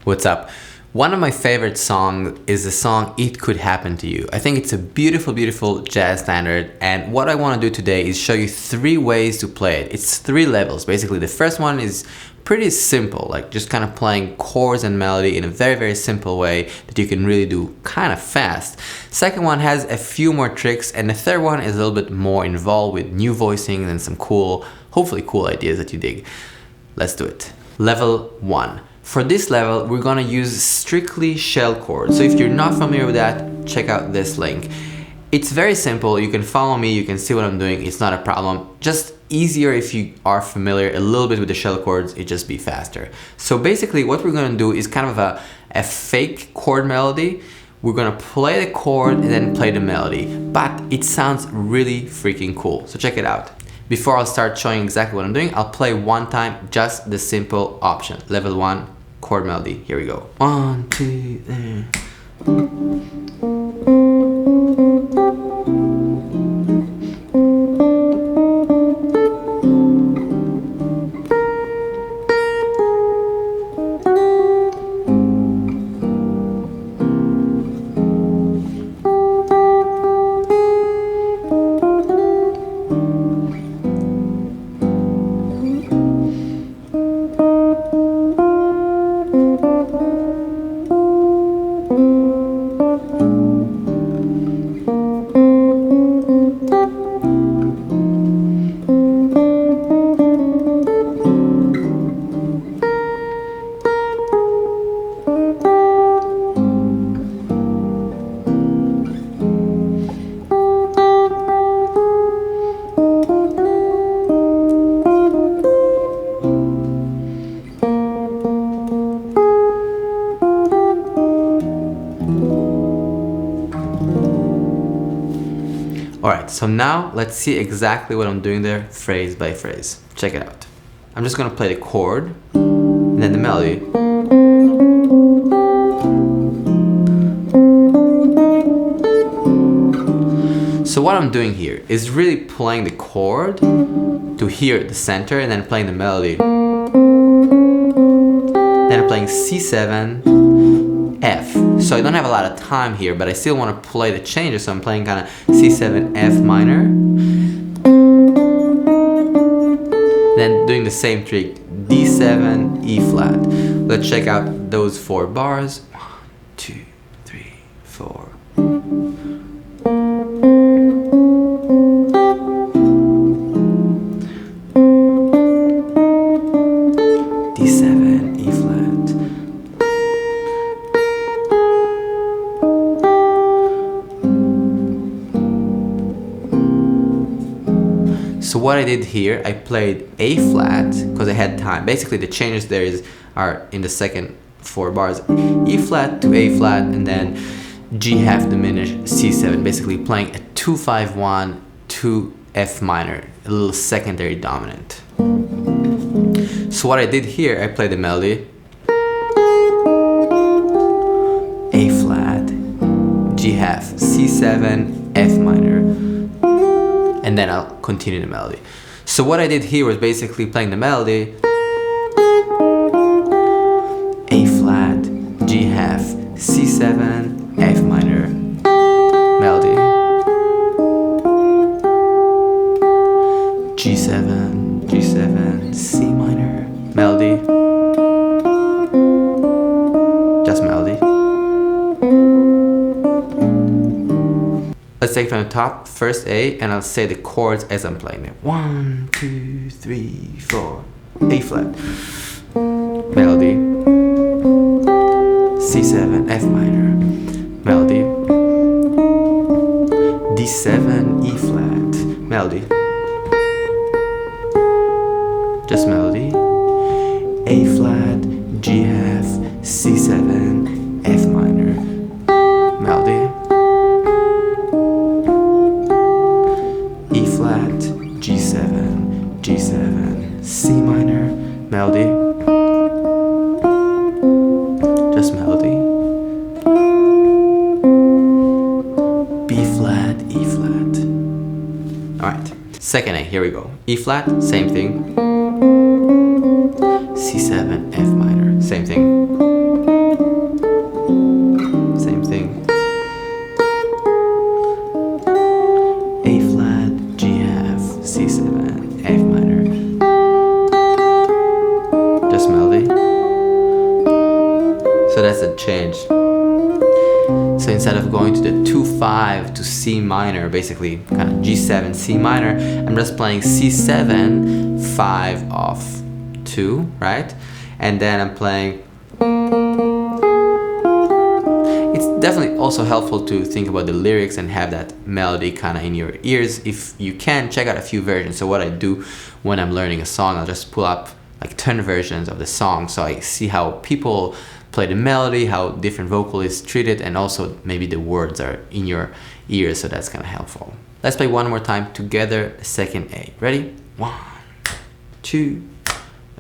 What's up? One of my favorite songs is the song It Could Happen to You. I think it's a beautiful, beautiful jazz standard, and what I want to do today is show you 3 ways to play it. It's 3 levels. Basically, the first one is pretty simple, like just kind of playing chords and melody in a very, very simple way that you can really do kind of fast. Second one has a few more tricks, and the third one is a little bit more involved with new voicings and some cool, hopefully cool ideas that you dig. Let's do it. Level 1. For this level, we're gonna use strictly shell chords. So if you're not familiar with that, check out this link. It's very simple. You can follow me, you can see what I'm doing. It's not a problem. Just easier if you are familiar a little bit with the shell chords, it just be faster. So basically what we're gonna do is kind of a fake chord melody. We're gonna play the chord and then play the melody, but it sounds really freaking cool. So check it out. Before I'll start showing exactly what I'm doing, I'll play one time just the simple option. Level 1, chord melody. Here we go. 1, 2, 3. Alright, so now let's see exactly what I'm doing there, phrase by phrase. Check it out. I'm just gonna play the chord, and then the melody. So what I'm doing here is really playing the chord to hear the center, and then playing the melody. Then I'm playing C7, F. So I don't have a lot of time here, but I still want to play the changes, so I'm playing kind of C7, F minor. Then doing the same trick, D7, E flat. Let's check out those 4 bars. 1, 2, 3, 4. D7, E flat. So what I did here, I played A flat because I had time. Basically the changes there are in the second 4 bars. E flat to A flat, and then G half diminished, C7. Basically playing a 2-5-1 to F minor, a little secondary dominant. So what I did here, I played the melody. A flat, G half, C7, F minor. And then I'll continue the melody. So what I did here was basically playing the melody, A flat, G half, C7, F minor, melody, G7, G7, C minor, melody, just melody. Let's take from the top, first A, and I'll say the chords as I'm playing it. 1, 2, 3, 4. A flat, melody, C7, F minor, melody, D7, E flat, melody, just melody, A flat, G half, C7, F minor, melody, E flat, G7, G7, C minor, melody, just melody, B flat, E flat. Alright, second A, here we go. E flat, same thing. C7, F minor, same thing. So that's a change. So instead of going to the 2-5 to C minor, basically kind of G7, C minor, I'm just playing C7, 5 off 2, right? And then I'm playing. It's definitely also helpful to think about the lyrics and have that melody kind of in your ears. If you can, check out a few versions. So what I do when I'm learning a song, I'll just pull up like 10 versions of the song, so I see how people play the melody, how different vocalists treat it, and also maybe the words are in your ears, so that's kind of helpful. Let's play one more time together, second A. Ready? 1, 2,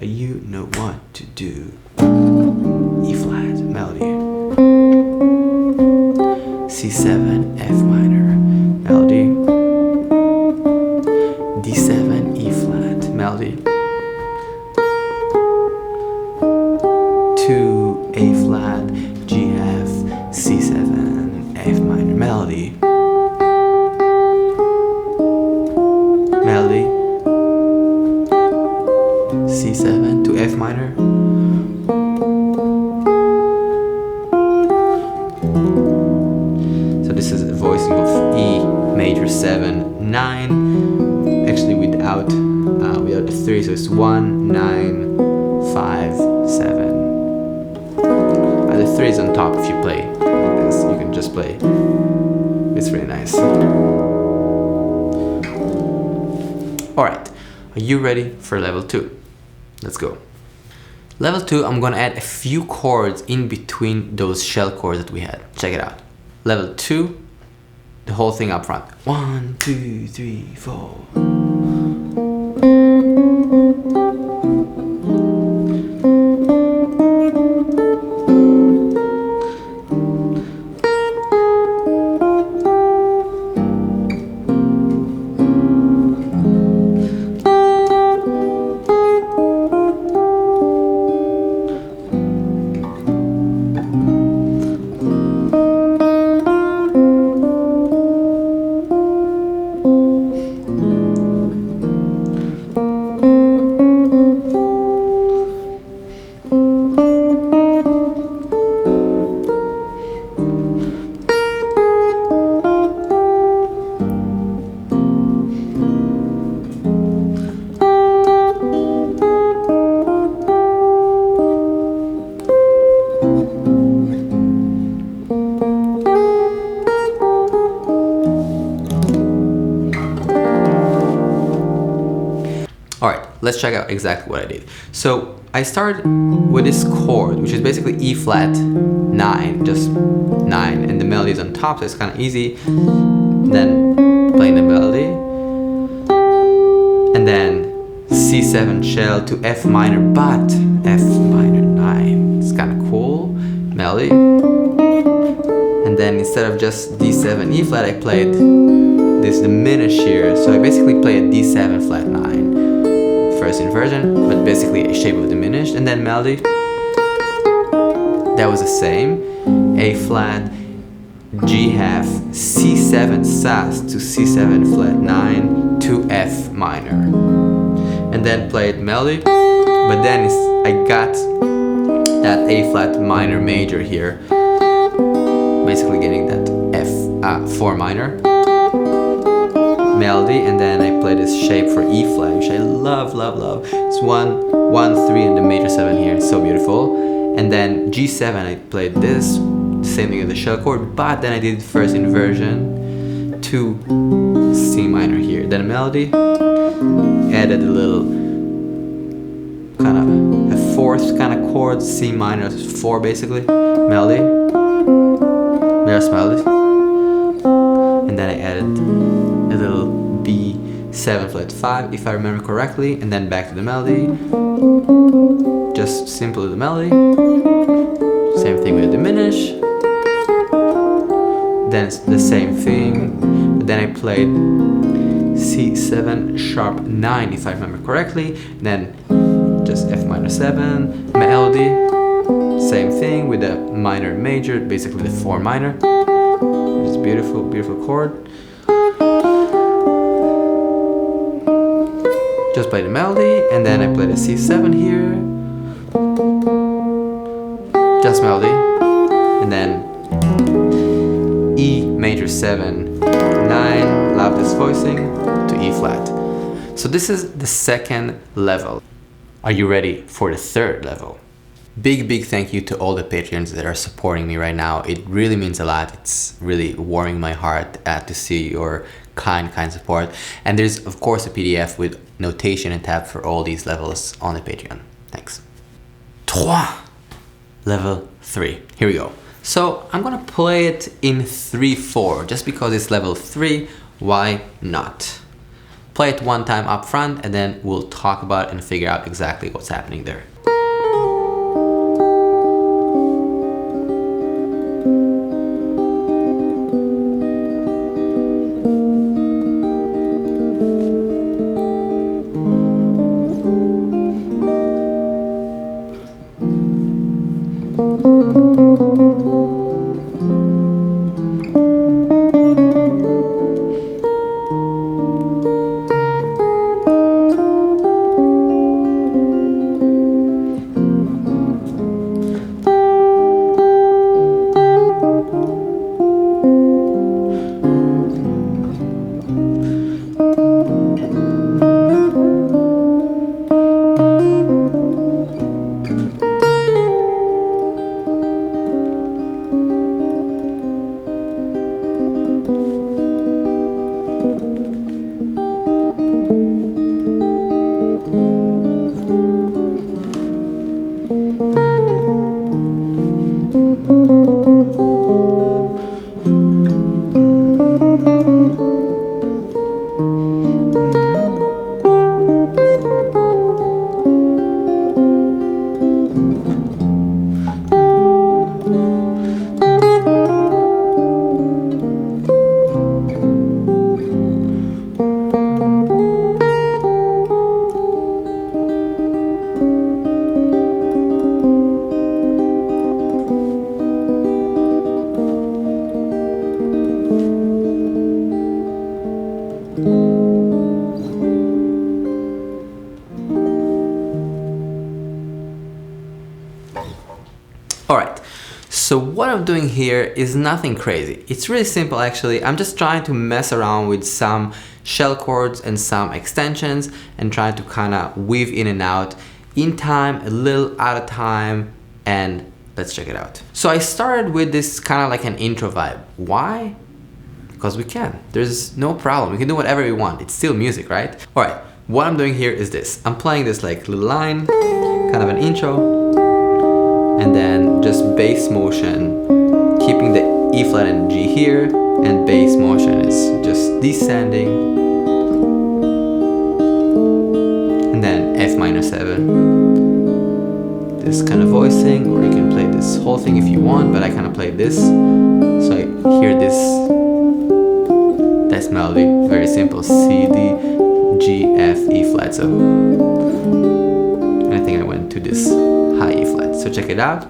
you know what to do. E flat, melody. C7, F minor, melody. D7, E flat, melody. 2, A flat, G F, C7, F minor, melody. Melody. C7 to F minor. So this is a voicing of E major 7, 9. Actually without the 3, so it's 1, 9, 5, 7. The 3 is on top if you play like this. You can just play. It's really nice. Alright, are you ready for level 2? Let's go. Level 2, I'm gonna add a few chords in between those shell chords that we had. Check it out. Level 2, the whole thing up front. 1, 2, 3, 4. Alright, let's check out exactly what I did. So I started with this chord, which is basically E flat 9, just 9, and the melody is on top, so it's kind of easy. Then playing the melody, and then C7 shell to F minor, but F minor 9. It's kind of cool melody. And then instead of just D7 E flat, I played this diminished here. So I basically played a D7 flat 9. First inversion, but basically a shape of diminished, and then melody. That was the same. A flat, G half, C7 sus to C7 flat 9 to F minor, and then played melody. But then I got that A flat minor major here, basically getting that F4 minor melody, and then I play this shape for E flat, which I love. It's 1, 1, 3, and the major 7 here. It's so beautiful. And then G7, I played this, same thing as the shell chord, but then I did first inversion to C minor here. Then a melody, added a little kind of a fourth kind of chord, C minor 4 basically, melody, there's melody, and then I added a little B7 flat 5 if I remember correctly, and then back to the melody, just simply the melody, same thing with the diminish, then it's the same thing, but then I played C7 sharp 9 if I remember correctly, then just F minor 7, melody, same thing with the minor major, basically the 4 minor, it's beautiful chord. Just play the melody, and then I play the C7 here, just melody. and then E major 7, 9, love this voicing, to E flat. So this is the second level. Are you ready for the third level? Big thank you to all the Patreons that are supporting me right now. It really means a lot. It's really warming my heart to see your kind support. And there's of course a PDF with notation and tab for all these levels on the Patreon. Thanks. Level 3. Here we go. So I'm gonna play it in 3/4 just because it's level 3. Why not? Play it one time up front and then we'll talk about it and figure out exactly what's happening there. Alright, so what I'm doing here is nothing crazy. It's really simple actually. I'm just trying to mess around with some shell chords and some extensions and trying to kind of weave in and out in time, a little out of time, and let's check it out. So I started with this kind of like an intro vibe. Why? Because we can. There's no problem. We can do whatever we want. It's still music, right? Alright, what I'm doing here is this. I'm playing this like little line, kind of an intro, and then just bass motion, keeping the E flat and G here, and bass motion is just descending, and then F minor 7, this kind of voicing, or you can play this whole thing if you want, but I kind of play this, so I hear this, that's melody, very simple, C, D, G, F, E flat, so, and I think I went to this high E flat, so check it out.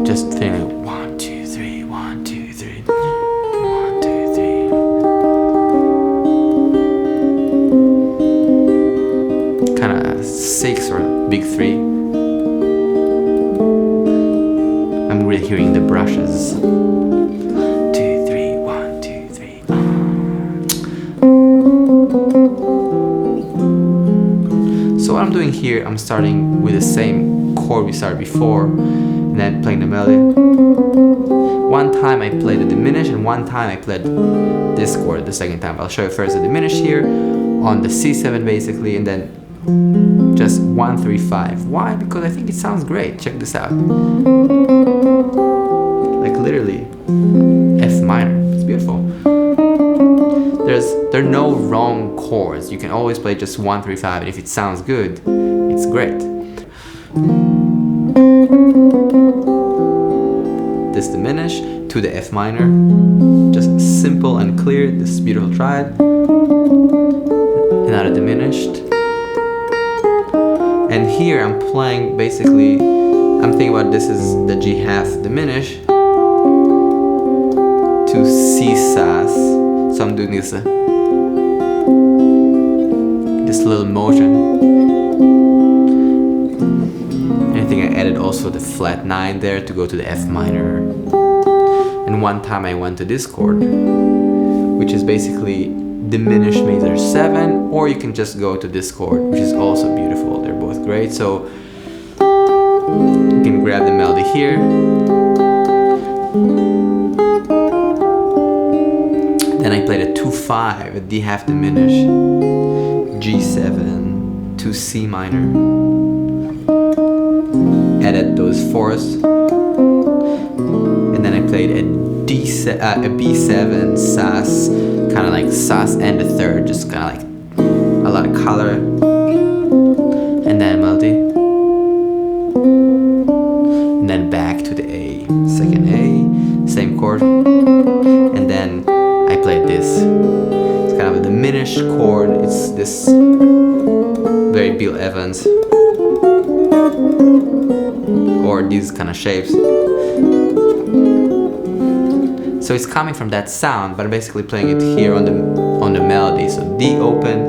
Just feeling 1, 2, 3, 1, 2, 3, 1, 2, 3. Kind of 6 or big 3. I'm really hearing the brushes. 2, 3, 1, 2, 3. So what I'm doing here, I'm starting with the same chord we started before, and then playing the melody. One time I played the diminished, and one time I played this chord the second time. I'll show you first the diminished here on the C7 basically, and then just 1, 3, 5. Why? Because I think it sounds great. Check this out. Like literally F minor. It's beautiful. There are no wrong chords. You can always play just 1, 3, 5, and if it sounds good, it's great. This diminish to the F minor, just simple and clear. This is beautiful. Try it. Another diminished, and here I'm playing basically. I'm thinking about this is the G half diminish to C sus. So I'm doing this. this little motion. And I think I added also the flat 9 there to go to the F minor. And one time I went to this chord, which is basically diminished major 7, or you can just go to this chord, which is also beautiful. They're both great. So you can grab the melody here. Then I played a 2-5, a D half diminished, G7 to C minor. Added those 4s, and then I played a B7 sus, kind of like sus and a third, just kind of like a lot of color, and then melody, and then back to the A, second A, same chord, and then I played this. It's kind of a diminished chord. It's this very Bill Evans, or these kind of shapes. So it's coming from that sound, but I'm basically playing it here on the melody. So D open,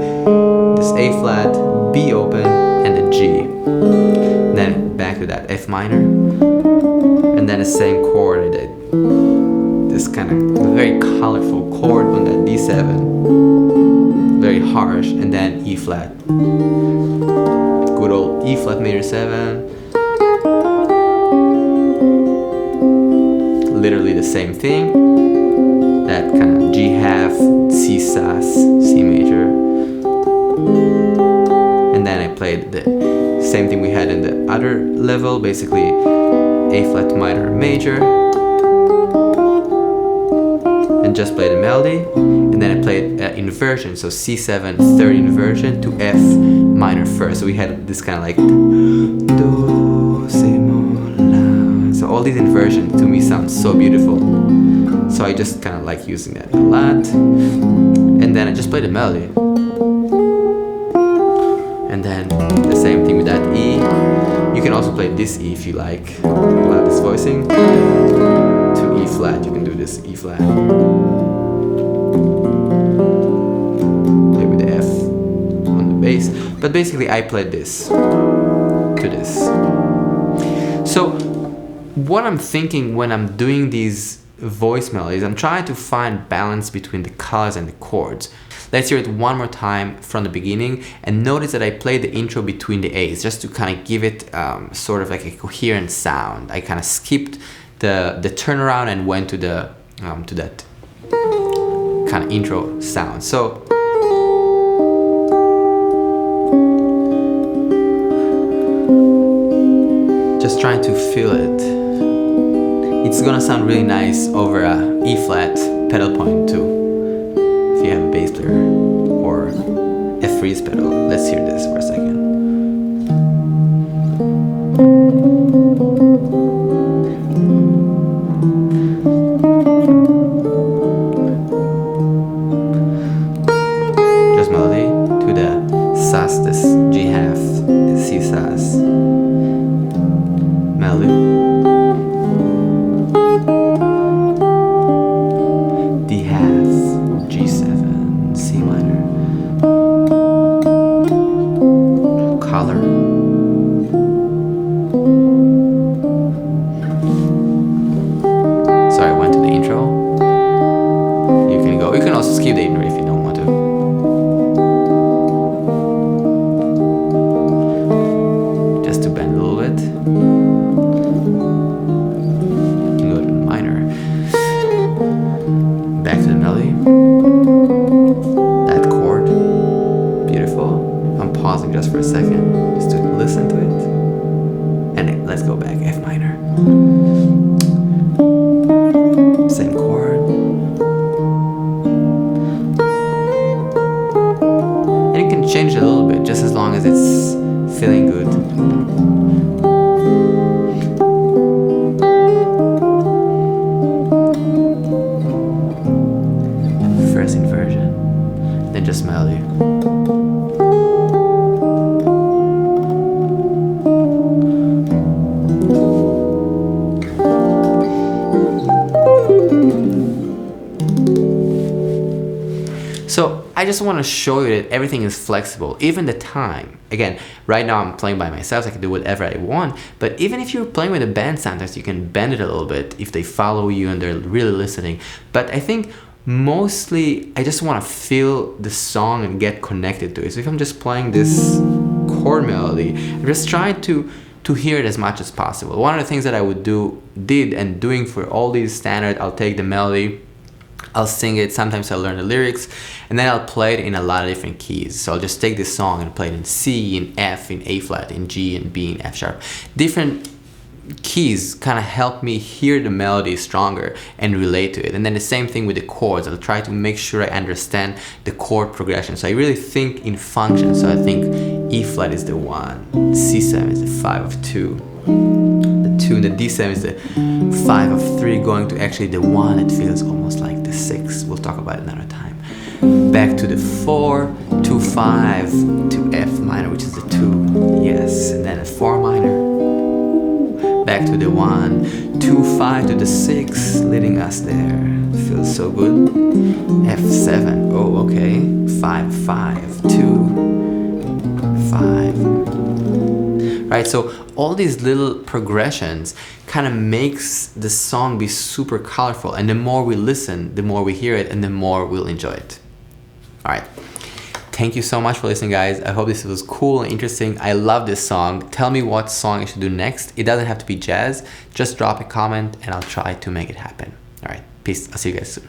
this A flat, B open, and the G. And then back to that F minor, and then the same chord. This kind of very colorful chord on that D7, very harsh, and then E flat. Good old E flat major 7. Literally the same thing. That kind of G half, C sus, C major. And then I played the same thing we had in the other level, basically A flat minor major. And just played the melody. And then I played inversion, so C7 third inversion to F minor first. So we had this kind of like do, si, mo, la. So all these inversions to me sound so beautiful. So I just kind of like using that a lot. And then I just played the melody. And then the same thing with that E. You can also play this E if you like. This voicing to E flat. You can do this E flat. Play with the F on the bass. But basically I played this to this. So what I'm thinking when I'm doing these voice melodies, I'm trying to find balance between the colors and the chords. Let's hear it one more time from the beginning, and notice that I played the intro between the A's just to kind of give it sort of like a coherent sound. I kind of skipped the turnaround and went to the to that kind of intro sound. So just trying to feel it. It's gonna sound really nice over a E flat pedal point too, if you have a bass player, or a freeze pedal. Let's hear this for a second. Just melody to the sus, this G half, C sus, melody. Skip the intro if you don't want to. Just to bend a little bit. You can go to the minor. Back to the melody. That chord. Beautiful. I'm pausing just for a second, just to listen to it. And let's go back, F minor. Same chord. Change it a little bit, just as long as it's feeling good. First inversion, then just melody. So I I just want to show you that everything is flexible, even the time. Again, right now I'm playing by myself, so I can do whatever I want, but even if you're playing with a band, sometimes you can bend it a little bit if they follow you and they're really listening. But I think mostly I just want to feel the song and get connected to it. So if I'm just playing this chord melody, I'm just trying to hear it as much as possible. One of the things that I did doing for all these standard, I'll take the melody, I'll sing it, sometimes I'll learn the lyrics, and then I'll play it in a lot of different keys. So I'll just take this song and play it in C, in F, in A flat, in G, and B, in F sharp. Different keys kind of help me hear the melody stronger and relate to it. And then the same thing with the chords. I'll try to make sure I understand the chord progression. So I really think in functions. So I think E flat is the 1, C7 is the 5 of 2, the 2, and the D7 is the 5 of 3, going to actually the 1. It feels almost like the 6. We'll talk about it another time. Back to the 4, 2, 5, to F minor, which is the 2, yes, and then a 4 minor. Back to the 1, 2, 5 to the 6, leading us there. Feels so good. F7, oh, okay. 5, 5, 2, 5. Right, so all these little progressions kind of makes the song be super colorful, and the more we listen, the more we hear it, and the more we'll enjoy it. All right. Thank you so much for listening, guys. I hope this was cool and interesting. I love this song. Tell me what song I should do next. It doesn't have to be jazz. Just drop a comment and I'll try to make it happen. All right, peace. I'll see you guys soon.